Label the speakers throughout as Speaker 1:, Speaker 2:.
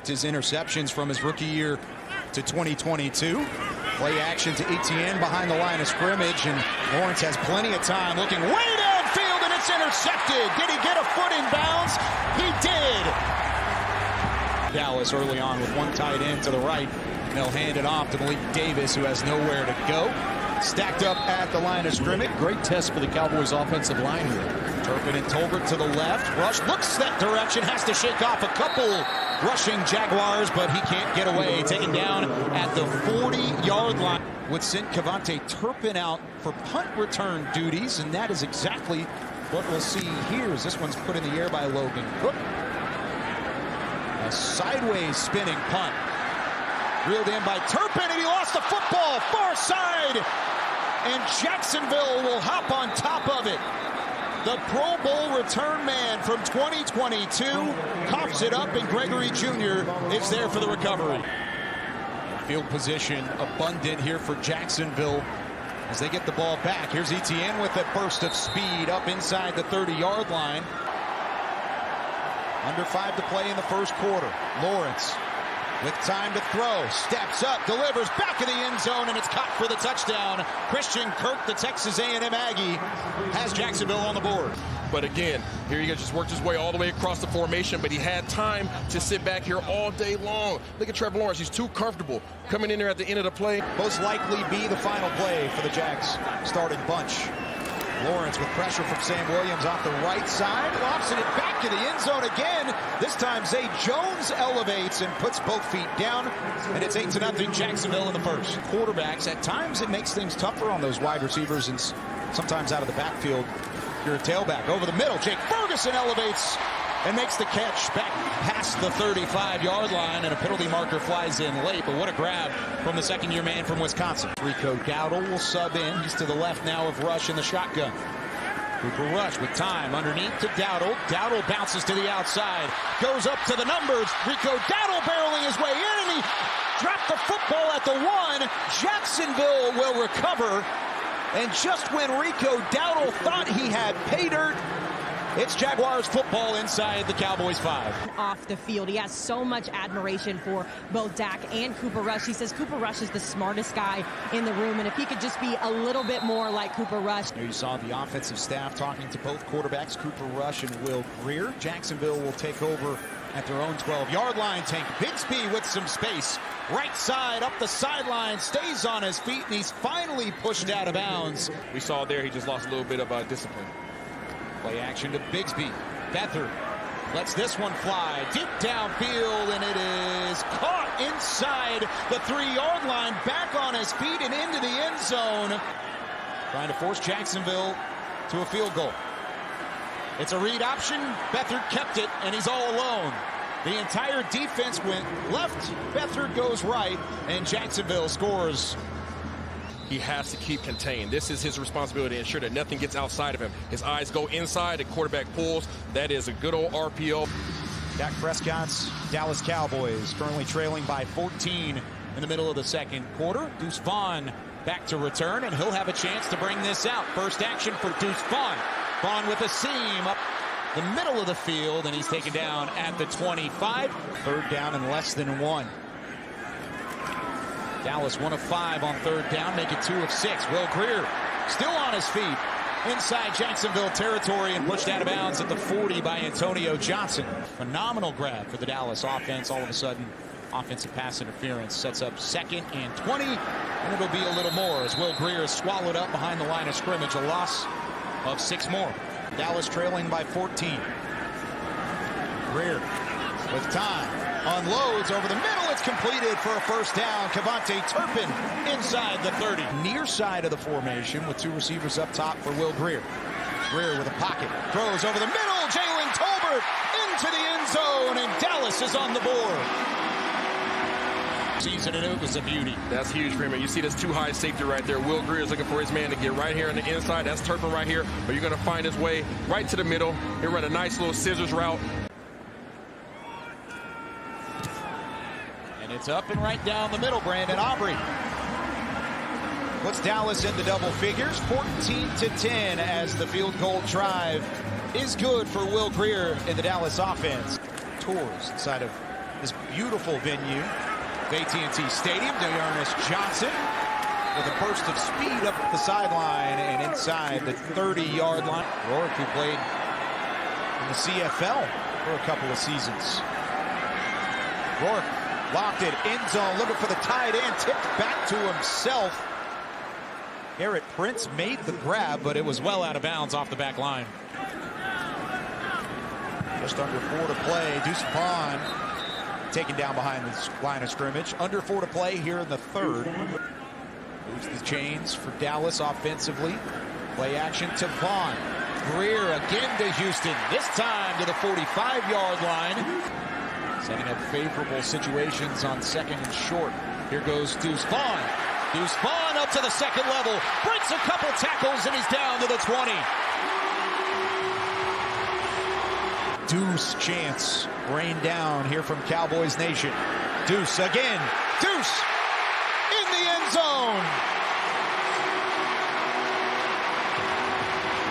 Speaker 1: flipped his interceptions from his rookie year to 2022. Play action to Etienne behind the line of scrimmage, and Lawrence has plenty of time looking way downfield, and it's intercepted. Did he get a foot in bounds? He did. Dallas early on with one tight end to the right. And they'll hand it off to Malik Davis, who has nowhere to go. Stacked up at the line of scrimmage.
Speaker 2: Great test for the Cowboys offensive line here.
Speaker 1: Turpin and Tolbert to the left. Rush looks that direction, has to shake off a couple rushing Jaguars, but he can't get away. Taken down at the 40-yard line. Would send Cavante Turpin out for punt return duties, and that is exactly what we'll see here as this one's put in the air by Logan Cook. A sideways spinning punt. Reeled in by Turpin, and he lost the football. Far side. And Jacksonville will hop on top of it. The Pro Bowl return man from 2022 coughs it up, and Gregory Jr. is there for the recovery. Field position abundant here for Jacksonville as they get the ball back. Here's Etienne with a burst of speed up inside the 30-yard line. Under 5 to play in the first quarter. Lawrence with time to throw, steps up, delivers back in the end zone, and it's caught for the touchdown. Christian Kirk, the Texas A&M Aggie, has Jacksonville on the board.
Speaker 3: But again, here he just worked his way all the way across the formation, but he had time to sit back here all day long. Look at Trevor Lawrence. He's too comfortable coming in there at the end of the play.
Speaker 1: Most likely be the final play for the Jags starting bunch. Lawrence with pressure from Sam Williams off the right side, lofts it back in the end zone again. This time Zay Jones elevates and puts both feet down, and it's 8-0 Jacksonville in the first. Quarterbacks, at times it makes things tougher on those wide receivers, and sometimes out of the backfield. You're a tailback over the middle. Jake Ferguson elevates and makes the catch back past the 35-yard line, and a penalty marker flies in late, but what a grab from the second-year man from Wisconsin. Rico Dowdle will sub in. He's to the left now of Rush in the shotgun. Cooper Rush with time underneath to Dowdle. Dowdle bounces to the outside, goes up to the numbers. Rico Dowdle barreling his way in, and he dropped the football at the 1. Jacksonville will recover, and just when Rico Dowdle thought he had pay dirt, it's Jaguars football inside the Cowboys 5.
Speaker 4: Off the field, he has so much admiration for both Dak and Cooper Rush. He says Cooper Rush is the smartest guy in the room, and if he could just be a little bit more like Cooper Rush.
Speaker 1: You saw the offensive staff talking to both quarterbacks, Cooper Rush and Will Grier. Jacksonville will take over at their own 12-yard line. Tank Bigsby with some space. Right side, up the sideline, stays on his feet, and he's finally pushed out of bounds.
Speaker 3: We saw there he just lost a little bit of discipline.
Speaker 1: Play action to Bigsby. Beathard lets this one fly deep downfield, and it is caught inside the 3-yard line, back on his feet and into the end zone. Trying to force Jacksonville to a field goal. It's a read option. Beathard kept it, and he's all alone. The entire defense went left. Beathard goes right, and Jacksonville scores.
Speaker 3: He has to keep contained. This is his responsibility to ensure that nothing gets outside of him. His eyes go inside, the quarterback pulls. That is a good old RPO.
Speaker 1: Dak Prescott's Dallas Cowboys currently trailing by 14 in the middle of the second quarter. Deuce Vaughn back to return, and he'll have a chance to bring this out. First action for Deuce Vaughn. Vaughn with a seam up the middle of the field, and he's taken down at the 25. Third down and less than 1. Dallas 1 of 5 on third down, make it 2 of 6. Will Grier still on his feet inside Jacksonville territory and pushed out of bounds at the 40 by Antonio Johnson. Phenomenal grab for the Dallas offense. All of a sudden, offensive pass interference sets up 2nd and 20, and it'll be a little more as Will Grier is swallowed up behind the line of scrimmage. A loss of 6 more. Dallas trailing by 14. Grier with time. Unloads over the middle. It's completed for a first down. Cavante Turpin inside the 30. Near side of the formation with 2 receivers up top for Will Grier. Grier with a pocket. Throws over the middle. Jalen Tolbert into the end zone, and Dallas is on the board. Season, and it was a beauty.
Speaker 3: That's huge for him. You see this too high safety right there. Will Grier is looking for his man to get right here on the inside. That's Turpin right here. But you're going to find his way right to the middle. He'll run a nice little scissors route.
Speaker 1: It's up and right down the middle. Brandon Aubrey puts Dallas into double figures, 14-10, as the field goal drive is good for Will Grier in the Dallas offense. Tours inside of this beautiful venue of AT&T Stadium. Dearness Johnson with a burst of speed up the sideline and inside the 30-yard line. Rourke, who played in the CFL for a couple of seasons. Rourke locked it, end zone, looking for the tight end, tipped back to himself. Garrett Prince made the grab, but it was well out of bounds off the back line. Just under 4 to play. Deuce Vaughn taken down behind the line of scrimmage. Under 4 to play here in the third. Moves the chains for Dallas offensively. Play action to Vaughn. Greer again to Houston. This time to the 45-yard line. Setting up favorable situations on second and short. Here goes Deuce Vaughn. Deuce Vaughn up to the second level. Breaks a couple tackles and he's down to the 20. Deuce chance rained down here from Cowboys Nation. Deuce again. Deuce in the end zone.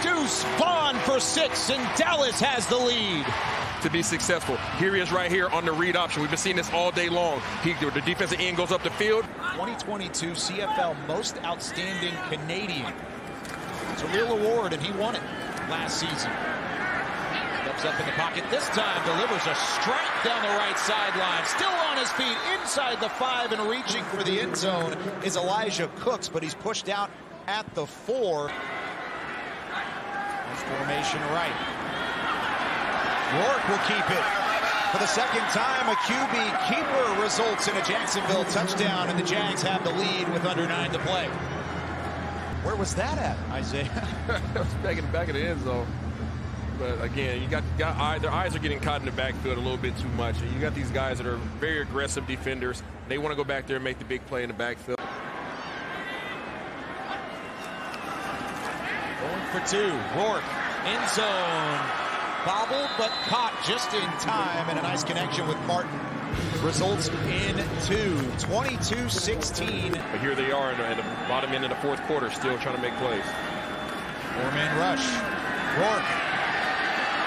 Speaker 1: Deuce Vaughn for 6, and Dallas has the lead.
Speaker 3: To be successful. Here he is right here on the read option. We've been seeing this all day long. The defensive end goes up the field.
Speaker 1: 2022 CFL Most Outstanding Canadian. It's a real award, and he won it last season. Steps up in the pocket this time, delivers a strike down the right sideline. Still on his feet inside the 5 and reaching for the end zone is Elijah Cooks, but he's pushed out at the 4. Formation right. Rourke will keep it. For the second time, a QB keeper results in a Jacksonville touchdown, and the Jags have the lead with under 9 to play. Where was that at, Isaiah?
Speaker 3: It was back in the end zone. But again, you got their eyes are getting caught in the backfield a little bit too much. And you got these guys that are very aggressive defenders. They want to go back there and make the big play in the backfield.
Speaker 1: Going for 2. Rourke, end zone. Bobbled, but caught just in time, and a nice connection with Martin results in 2. 22-16.
Speaker 3: But here they are at the bottom end of the fourth quarter, still trying to make plays.
Speaker 1: 4-man rush. Rourke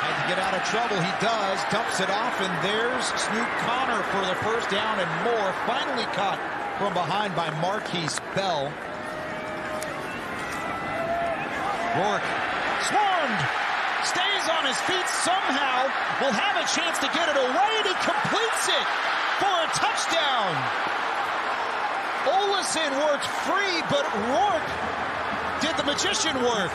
Speaker 1: had to get out of trouble. He does. Dumps it off, and there's Snoop Connor for the first down and more. Finally caught from behind by Marquise Bell. Rourke swarmed. Stays on his feet somehow. Will have a chance to get it away, and he completes it for a touchdown. Olesen worked free, but Rourke did the magician work.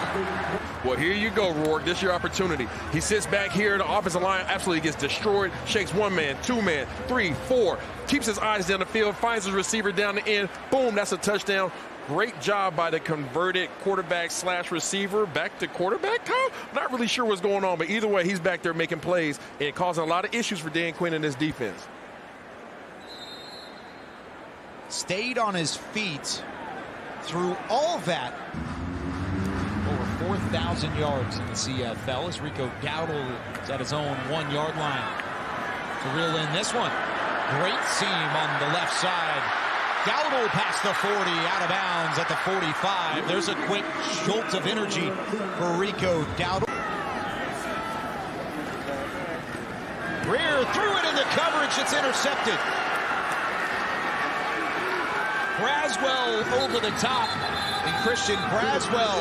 Speaker 3: Well, here you go, Rourke. This is your opportunity. He sits back here. The offensive line absolutely gets destroyed. Shakes 1 man, 2 man, 3, 4. Keeps his eyes down the field. Finds his receiver down the end. Boom, that's a touchdown. Great job by the converted quarterback / receiver. Back to quarterback, Kyle? Not really sure what's going on, but either way, he's back there making plays and causing a lot of issues for Dan Quinn and his defense.
Speaker 1: Stayed on his feet through all that. Over 4,000 yards in the CFL as Rico Dowdle is at his own 1-yard line to reel in this one. Great seam on the left side. Dowdle past the 40, out of bounds at the 45. There's a quick jolt of energy for Rico Dowdle. Greer threw it in the coverage. It's intercepted. Braswell over the top, and Christian Braswell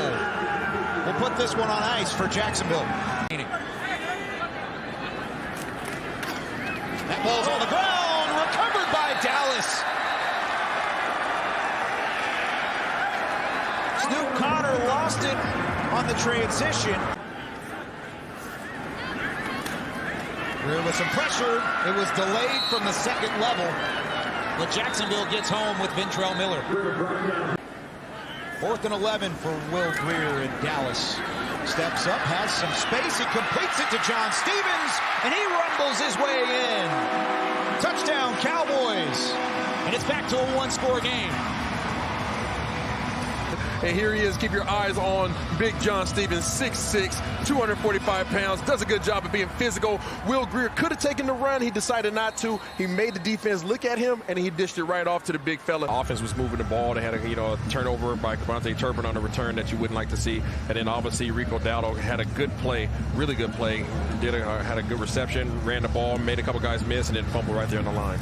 Speaker 1: will put this one on ice for Jacksonville. That ball's on the ground, recovered by Dallas. Snoop Connor lost it on the transition. Greer with some pressure. It was delayed from the second level. But Jacksonville gets home with Ventrell Miller. 4th and 11 for Will Greer in Dallas. Steps up, has some space, he completes it to John Stevens, and he rumbles his way in. Touchdown, Cowboys. And it's back to a 1-score game.
Speaker 3: And here he is. Keep your eyes on Big John Stevens, 6'6", 245 pounds. Does a good job of being physical. Will Greer could have taken the run. He decided not to. He made the defense look at him, and he dished it right off to the big fella. Offense was moving the ball. They had a turnover by Devontae Turpin on the return that you wouldn't like to see. And then obviously Rico Dowdle had a good play, really good play. Had a good reception, ran the ball, made a couple guys miss, and then fumbled right there on the line.